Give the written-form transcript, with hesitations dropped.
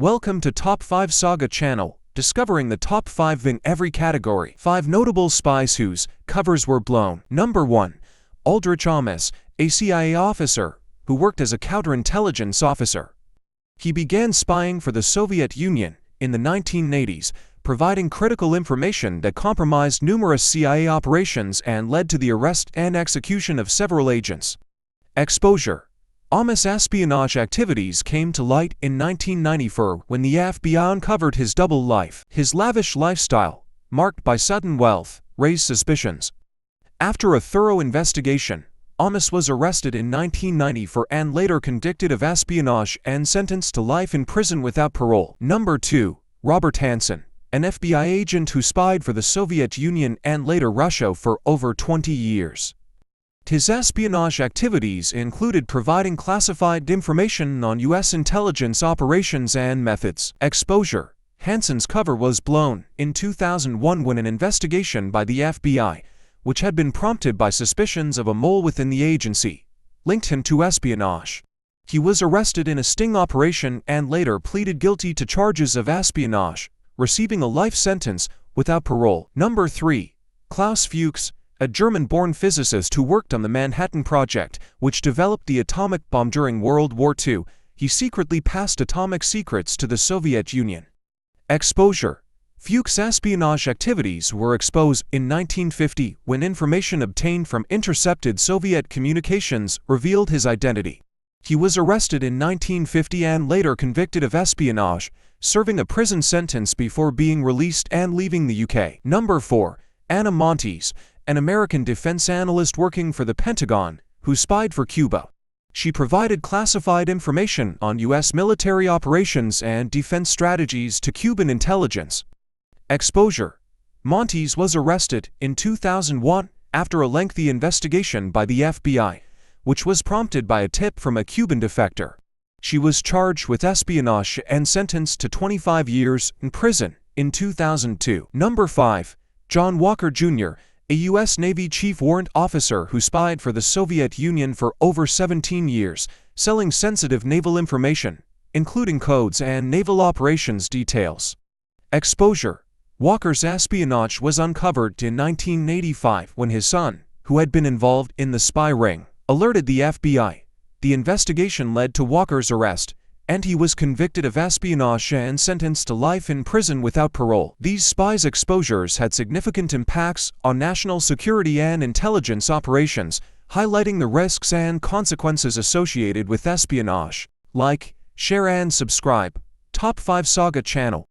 Welcome to Top 5 Saga channel, discovering the top 5 in every category. 5 notable spies whose covers were blown. Number 1. Aldrich Ames, a CIA officer who worked as a counterintelligence officer. He began spying for the Soviet Union in the 1980s, providing critical information that compromised numerous CIA operations and led to the arrest and execution of several agents. Exposure. Ames' espionage activities came to light in 1994 when the FBI uncovered his double life. His lavish lifestyle, marked by sudden wealth, raised suspicions. After a thorough investigation, Ames was arrested in 1994 and later convicted of espionage and sentenced to life in prison without parole. Number 2. Robert Hanssen, an FBI agent who spied for the Soviet Union and later Russia for over 20 years. His espionage activities included providing classified information on U.S. intelligence operations and methods. Exposure. Hanssen's cover was blown in 2001 when an investigation by the FBI, which had been prompted by suspicions of a mole within the agency, linked him to espionage. He was arrested in a sting operation and later pleaded guilty to charges of espionage, receiving a life sentence without parole. Number 3. Klaus Fuchs, a German-born physicist who worked on the Manhattan Project, which developed the atomic bomb during World War II. He secretly passed atomic secrets to the Soviet Union. Exposure. Fuchs' espionage activities were exposed in 1950 when information obtained from intercepted Soviet communications revealed his identity. He was arrested in 1950 and later convicted of espionage, serving a prison sentence before being released and leaving the UK. Number 4. Anna Montes, an American defense analyst working for the Pentagon, who spied for Cuba. She provided classified information on U.S. military operations and defense strategies to Cuban intelligence. Exposure. Montes was arrested in 2001 after a lengthy investigation by the FBI, which was prompted by a tip from a Cuban defector. She was charged with espionage and sentenced to 25 years in prison in 2002. Number 5. John Walker Jr., a U.S. Navy chief warrant officer who spied for the Soviet Union for over 17 years, selling sensitive naval information, including codes and naval operations details. Exposure. Walker's espionage was uncovered in 1985 when his son, who had been involved in the spy ring, alerted the FBI. The investigation led to Walker's arrest, and he was convicted of espionage and sentenced to life in prison without parole. These spies' exposures had significant impacts on national security and intelligence operations, highlighting the risks and consequences associated with espionage. Like, share and subscribe. Top 5 Saga channel.